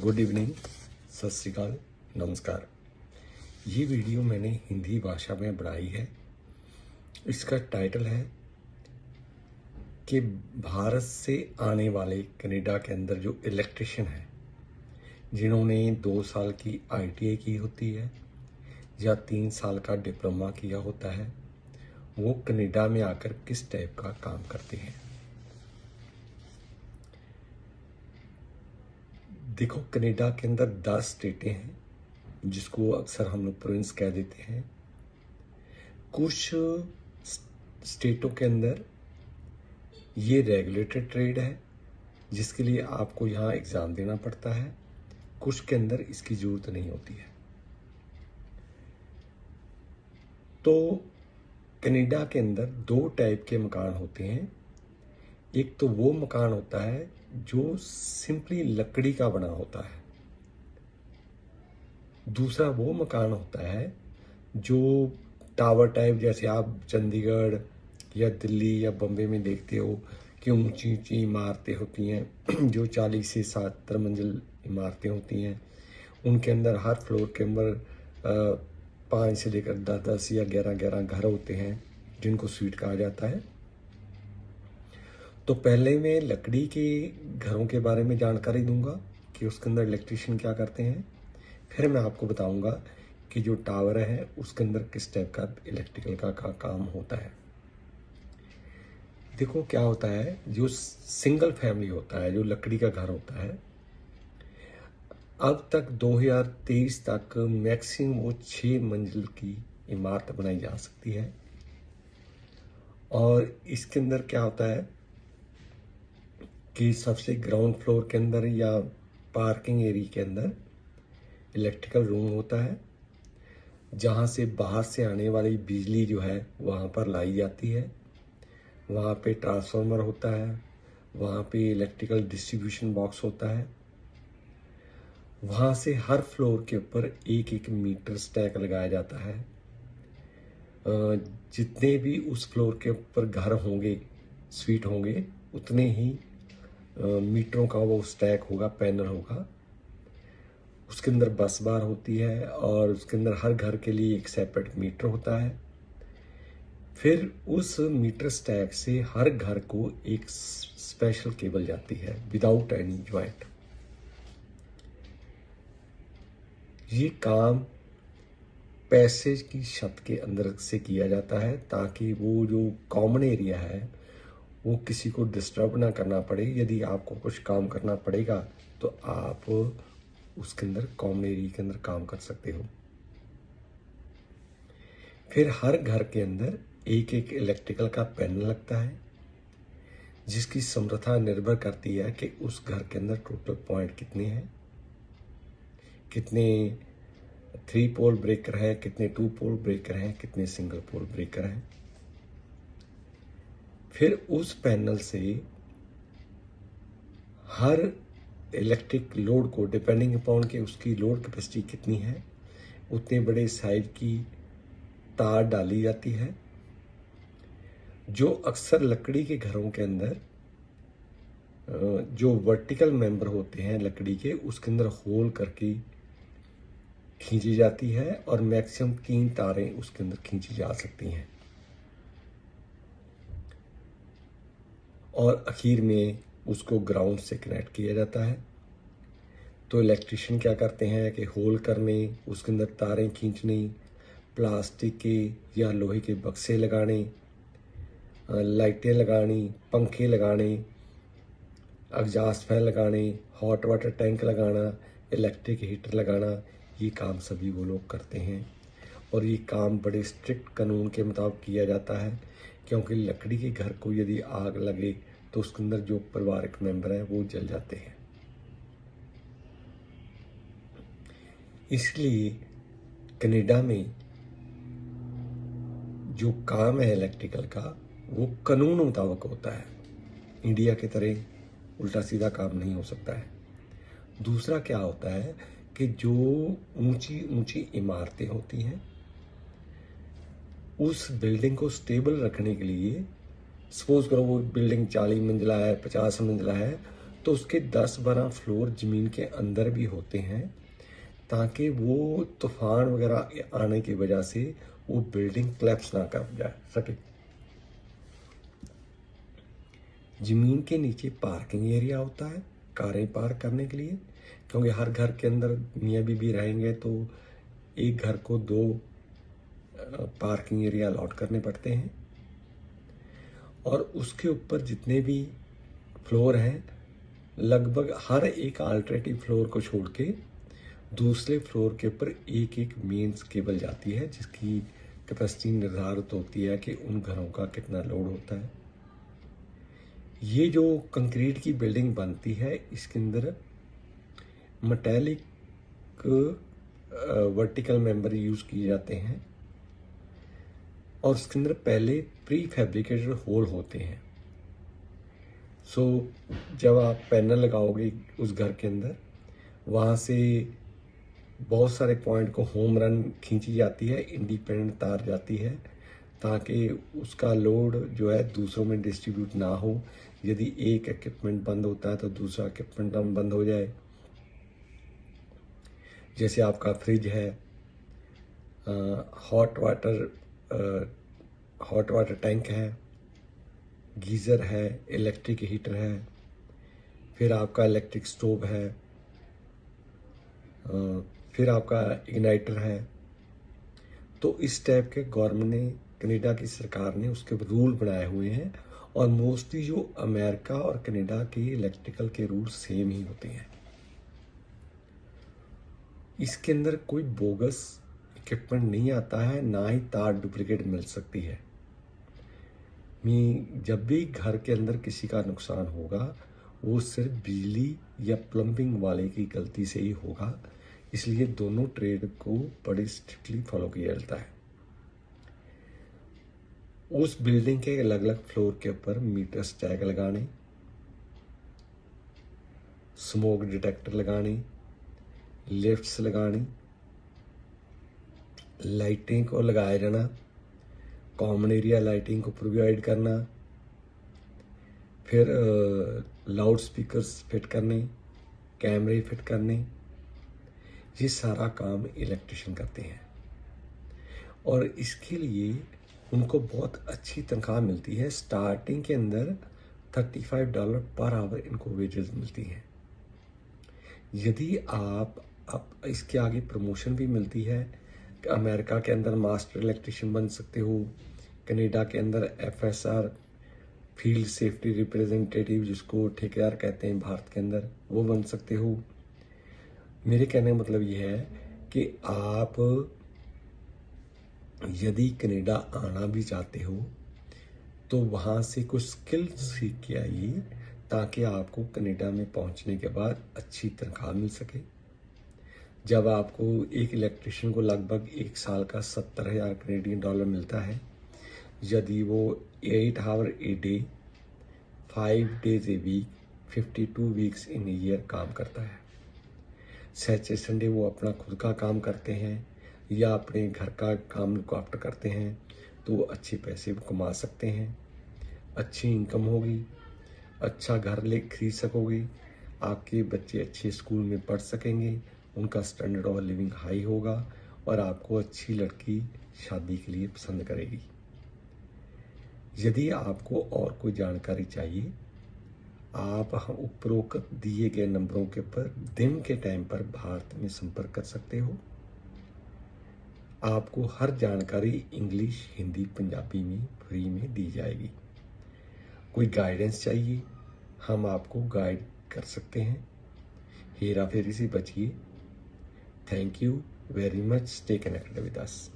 Good evening, सत श्री अकाल, नमस्कार। ये वीडियो मैंने हिंदी भाषा में बनाई है। इसका टाइटल है कि भारत से आने वाले कनाडा के अंदर जो इलेक्ट्रिशियन है, जिन्होंने 2 साल की ITI की होती है या 3 साल का डिप्लोमा किया होता है, वो कनाडा में आकर किस टाइप का काम करते हैं। देखो, कनाडा के अंदर 10 स्टेटें हैं, जिसको अक्सर हम लोग प्रोविंस कह देते हैं। कुछ स्टेटों के अंदर ये रेगुलेटेड ट्रेड है, जिसके लिए आपको यहाँ एग्ज़ाम देना पड़ता है। कुछ के अंदर इसकी ज़रूरत नहीं होती है। तो कनाडा के अंदर 2 टाइप के मकान होते हैं। एक तो वो मकान होता है जो सिंपली लकड़ी का बना होता है। दूसरा वो मकान होता है जो टावर टाइप, जैसे आप चंडीगढ़ या दिल्ली या बम्बे में देखते हो कि ऊंची ऊंची इमारतें होती हैं जो 40 से 70 मंजिल इमारतें होती हैं। उनके अंदर हर फ्लोर के अंदर 5 से लेकर 10 या 11 घर होते हैं, जिनको स्वीट कहा जाता है। तो पहले मैं लकड़ी के घरों के बारे में जानकारी दूंगा कि उसके अंदर इलेक्ट्रिशियन क्या करते हैं। फिर मैं आपको बताऊंगा कि जो टावर है उसके अंदर किस टाइप का इलेक्ट्रिकल का काम होता है। देखो क्या होता है, जो सिंगल फैमिली होता है, जो लकड़ी का घर होता है, अब तक 2023 तक मैक्सिमम वो 6 मंजिल की इमारत बनाई जा सकती है। और इसके अंदर क्या होता है कि सबसे ग्राउंड फ्लोर के अंदर या पार्किंग एरिया के अंदर इलेक्ट्रिकल रूम होता है, जहाँ से बाहर से आने वाली बिजली जो है वहाँ पर लाई जाती है। वहाँ पे ट्रांसफार्मर होता है, वहाँ पे इलेक्ट्रिकल डिस्ट्रीब्यूशन बॉक्स होता है। वहाँ से हर फ्लोर के ऊपर एक एक मीटर स्टैक लगाया जाता है। जितने भी उस फ्लोर के ऊपर घर होंगे, स्वीट होंगे, उतने ही मीटरों का वो स्टैक होगा, पैनल होगा। उसके अंदर बस बार होती है और उसके अंदर हर घर के लिए एक सेपरेट मीटर होता है। फिर उस मीटर स्टैक से हर घर को एक स्पेशल केबल जाती है विदाउट एनी ज्वाइंट। ये काम पैसेज की छत के अंदर से किया जाता है, ताकि वो जो कॉमन एरिया है वो किसी को डिस्टर्ब ना करना पड़े। यदि आपको कुछ काम करना पड़ेगा तो आप उसके अंदर कॉमन एरिया के अंदर काम कर सकते हो। फिर हर घर के अंदर एक एक इलेक्ट्रिकल का पैनल लगता है, जिसकी समर्था निर्भर करती है कि उस घर के अंदर टोटल पॉइंट कितने हैं, कितने 3 पोल ब्रेकर है, कितने 2 पोल ब्रेकर हैं, कितने सिंगल पोल ब्रेकर हैं। फिर उस पैनल से हर इलेक्ट्रिक लोड को डिपेंडिंग अपॉन के उसकी लोड कैपेसिटी कितनी है, उतने बड़े साइज की तार डाली जाती है, जो अक्सर लकड़ी के घरों के अंदर जो वर्टिकल मेंबर होते हैं लकड़ी के, उसके अंदर होल करके खींची जाती है और मैक्सिमम 3 तारें उसके अंदर खींची जा सकती हैं। और आखिर में उसको ग्राउंड से कनेक्ट किया जाता है। तो इलेक्ट्रिशियन क्या करते हैं कि होल करने, उसके अंदर तारें खींचनी, प्लास्टिक के या लोहे के बक्से लगाने, लाइटें लगानी, पंखे लगाने, एग्जॉस्ट फैन लगाने, हॉट वाटर टैंक लगाना, इलेक्ट्रिक हीटर लगाना, ये काम सभी वो लोग करते हैं। और ये काम बड़े स्ट्रिक्ट कानून के मुताबिक किया जाता है, क्योंकि लकड़ी के घर को यदि आग लगे तो उसके अंदर जो पारिवारिक मेंबर हैं वो जल जाते हैं। इसलिए कनाडा में जो काम है इलेक्ट्रिकल का, वो कानून मुताबिक होता है। इंडिया की तरह उल्टा सीधा काम नहीं हो सकता है। दूसरा क्या होता है कि जो ऊंची ऊंची इमारतें होती हैं, उस बिल्डिंग को स्टेबल रखने के लिए, सपोज करो वो बिल्डिंग 40 मंजिला है, 50 मंजिला है, तो उसके 10-12 फ्लोर ज़मीन के अंदर भी होते हैं, ताकि वो तूफान वगैरह आने की वजह से वो बिल्डिंग क्लैप्स ना कर जा सके। ज़मीन के नीचे पार्किंग एरिया होता है कारें पार्क करने के लिए, क्योंकि हर घर के अंदर मियाँ बीबी रहेंगे तो एक घर को 2 पार्किंग एरिया अलॉट करने पड़ते हैं। और उसके ऊपर जितने भी फ्लोर हैं, लगभग हर एक अल्टरनेटिव फ्लोर को छोड़ के दूसरे फ्लोर के ऊपर एक एक मेंस केबल जाती है, जिसकी कैपेसिटी निर्धारित होती है कि उन घरों का कितना लोड होता है। ये जो कंक्रीट की बिल्डिंग बनती है, इसके अंदर मेटालिक वर्टिकल मेंबर यूज़ किए जाते हैं और उसके अंदर पहले प्री फैब्रिकेटेड होल होते हैं। सो जब आप पैनल लगाओगे उस घर के अंदर, वहाँ से बहुत सारे पॉइंट को होम रन खींची जाती है, इंडिपेंडेंट तार जाती है, ताकि उसका लोड जो है दूसरों में डिस्ट्रीब्यूट ना हो। यदि एक इक्विपमेंट बंद होता है तो दूसरा इक्विपमेंट बंद हो जाए। जैसे आपका फ्रिज है, हॉट वाटर टैंक है, गीज़र है, इलेक्ट्रिक हीटर है, फिर आपका इलेक्ट्रिक स्टोव है, फिर आपका इग्नाइटर है। तो इस टाइप के गवर्नमेंट ने, कनाडा की सरकार ने उसके रूल बनाए हुए हैं और मोस्टली जो अमेरिका और कनाडा के इलेक्ट्रिकल के रूल सेम ही होते हैं। इसके अंदर कोई बोगस इक्विपमेंट नहीं आता है, ना ही तार डुप्लीकेट मिल सकती है। जब भी घर के अंदर किसी का नुकसान होगा, वो सिर्फ बिजली या प्लम्बिंग वाले की गलती से ही होगा। इसलिए दोनों ट्रेड को बड़े स्ट्रिक्टली फॉलो किया जाता है। उस बिल्डिंग के अलग अलग फ्लोर के ऊपर मीटर टैग लगाने, स्मोक डिटेक्टर लगाने, लिफ्ट्स लगानी, लाइटिंग को लगाया जाना, कॉमन एरिया लाइटिंग को प्रोवाइड करना, फिर लाउड स्पीकर्स फिट करने, कैमरे फिट करने, ये सारा काम इलेक्ट्रिशियन करते हैं। और इसके लिए उनको बहुत अच्छी तनख्वाह मिलती है। स्टार्टिंग के अंदर $35 पर आवर इनको वेजेस मिलती हैं। यदि आप इसके आगे प्रमोशन भी मिलती है। अमेरिका के अंदर मास्टर इलेक्ट्रिशियन बन सकते हो, कनाडा के अंदर FSR फील्ड सेफ्टी रिप्रेजेंटेटिव, जिसको ठेकेदार कहते हैं भारत के अंदर, वो बन सकते हो। मेरे कहने का मतलब ये है कि आप यदि कनाडा आना भी चाहते हो तो वहाँ से कुछ स्किल सीख के आइए, ताकि आपको कनाडा में पहुँचने के बाद अच्छी तनख्वाह मिल सके। जब आपको एक इलेक्ट्रिशियन को लगभग 1 साल का 70,000 कनेडियन डॉलर मिलता है, यदि वो 8 hour a day 5 days a week 52 weeks in year काम करता है। सैटरडे संडे वो अपना खुद का काम करते हैं या अपने घर का काम लुक आफ्टर करते हैं, तो वो अच्छे पैसे कमा सकते हैं, अच्छी इनकम होगी, अच्छा घर ले खरीद सकोगे, आपके बच्चे अच्छे स्कूल में पढ़ सकेंगे, उनका स्टैंडर्ड ऑफ लिविंग हाई होगा और आपको अच्छी लड़की शादी के लिए पसंद करेगी। यदि आपको और कोई जानकारी चाहिए, आप उपरोक्त दिए गए नंबरों के ऊपर दिन के टाइम पर भारत में संपर्क कर सकते हो। आपको हर जानकारी इंग्लिश, हिंदी, पंजाबी में फ्री में दी जाएगी। कोई गाइडेंस चाहिए, हम आपको गाइड कर सकते हैं। हेरा फेरी से बचिए। Thank you very much. Stay connected with us.